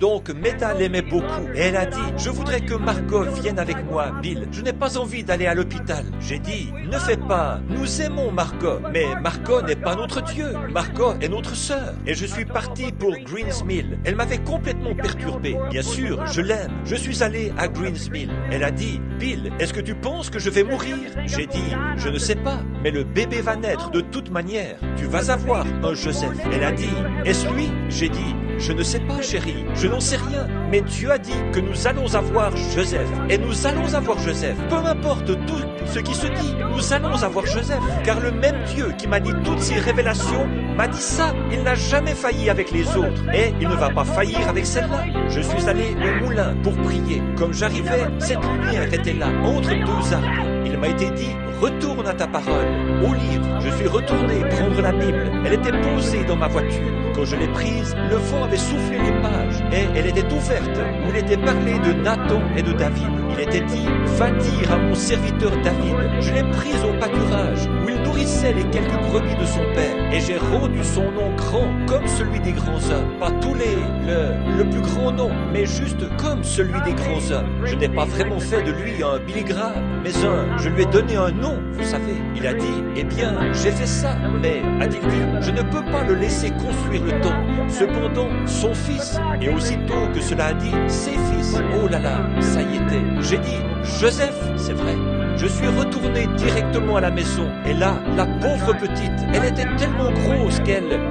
Donc Meta l'aimait beaucoup et elle a dit « Je voudrais que Margot vienne avec moi, Bill. Je n'ai pas envie d'aller à l'hôpital. » J'ai dit « Ne fais pas. Nous aimons Margot. Mais Margot n'est pas notre Dieu. Margot est notre sœur. » Et je suis parti pour Greens Mill. Elle m'avait complètement perturbé. Bien sûr, je l'aime. Je suis allé à Greens Mill. Elle a dit « Bill, est-ce que tu penses que je vais mourir ?» J'ai dit « Je ne sais pas, mais le bébé va naître de toute manière. Tu vas avoir un Joseph. » Elle a dit « Est-ce lui ?» J'ai dit « Je ne sais pas, chérie. Je n'en sais rien. Mais Dieu a dit que nous allons avoir Joseph. Et nous allons avoir Joseph. Peu importe tout ce qui se dit, nous allons avoir Joseph. Car le même Dieu qui m'a dit toutes ces révélations m'a dit ça. Il n'a jamais failli avec les autres. Et il ne va pas faillir avec celle-là. Je suis allé au moulin pour prier. Comme j'arrivais, cette lumière était là, entre deux arbres. Il m'a été dit, retourne à ta parole, au livre. Je suis retourné prendre la Bible. Elle était posée dans ma voiture. Quand je l'ai prise, le vent avait soufflé les pages et elle était ouverte, où il était parlé de Nathan et de David. Il était dit, va dire à mon serviteur David. Je l'ai prise au pâturage, où il nourrissait les quelques brebis de son père. Et j'ai rendu son nom grand, comme celui des grands hommes. Pas tous le plus grand nom, mais juste comme celui des grands hommes. Je n'ai pas vraiment fait de lui un Billy Graham, mais je lui ai donné un nom, vous savez. Il a dit, eh bien, j'ai fait ça, mais, a-t-il dit, je ne peux pas le laisser construire le temple. Cependant, son fils, et aussitôt que cela a dit, ses fils, oh là là, ça y était. J'ai dit, Joseph, c'est vrai. Je suis retourné directement à la maison. Et là, la pauvre petite, elle était tellement grosse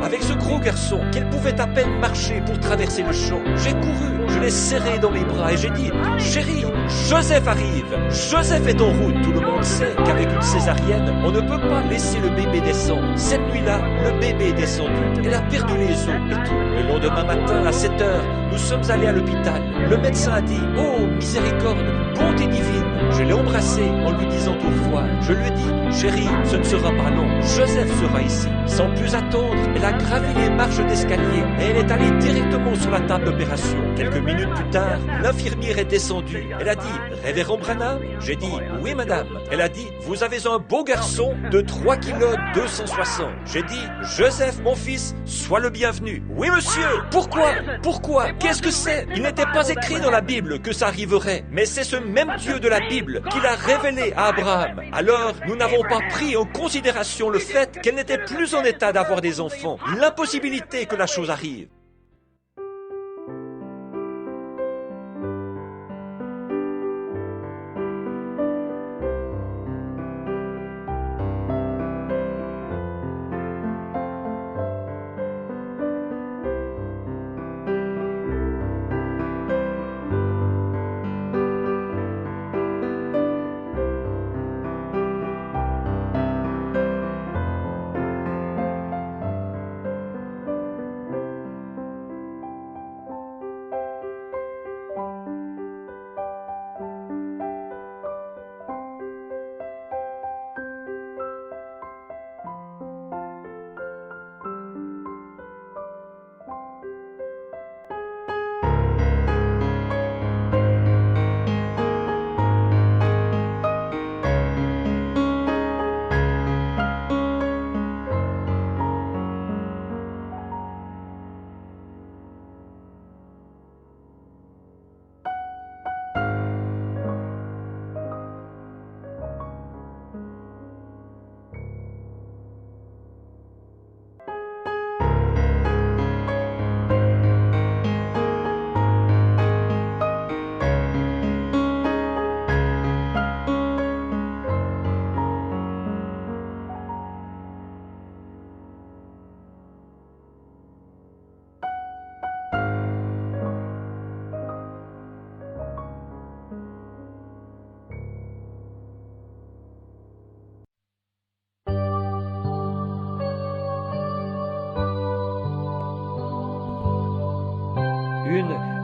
avec ce gros garçon, qu'elle pouvait à peine marcher pour traverser le champ. J'ai couru, je l'ai serré dans mes bras et j'ai dit, chérie, Joseph arrive. Joseph est en route. Tout le monde sait qu'avec une césarienne, on ne peut pas laisser le bébé descendre. Cette nuit-là, le bébé est descendu. Elle a perdu les os et tout. Le lendemain matin, à 7 heures, nous sommes allés à l'hôpital. Le médecin a dit, oh, miséricorde, bonté divine. Je l'ai embrassé en lui disant au revoir. Je lui ai dit, chérie, ce ne sera pas long. Joseph sera ici. Sans plus attendre, elle a gravé les marches d'escalier et elle est allée directement sur la table d'opération. Quelques minutes plus tard, l'infirmière est descendue. Elle a dit, révérend Branham? J'ai dit, oui madame. Elle a dit, vous avez un beau garçon de 3 kg 260. J'ai dit, Joseph, mon fils, sois le bienvenu. Oui monsieur. Pourquoi? Qu'est-ce que c'est? Il n'était pas écrit dans la Bible que ça arriverait. Mais c'est ce même Dieu de la Bible qui l'a révélé à Abraham. Alors, nous n'avons pas pris en considération le fait qu'elle n'était plus en état d'avoir des enfants. L'impossibilité que la chose arrive.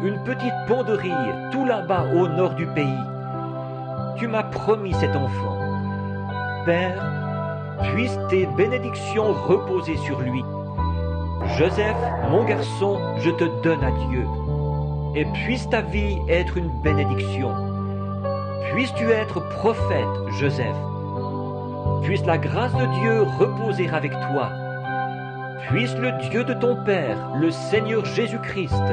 Une petite penderie tout là-bas au nord du pays. Tu m'as promis cet enfant. Père, puisse tes bénédictions reposer sur lui. Joseph, mon garçon, je te donne à Dieu. Et puisse ta vie être une bénédiction. Puisses-tu être prophète, Joseph. Puisse la grâce de Dieu reposer avec toi. Puisse le Dieu de ton Père, le Seigneur Jésus-Christ,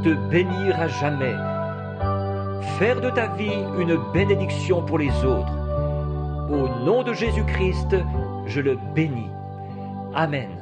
te bénir à jamais. Faire de ta vie une bénédiction pour les autres. Au nom de Jésus-Christ, je le bénis. Amen.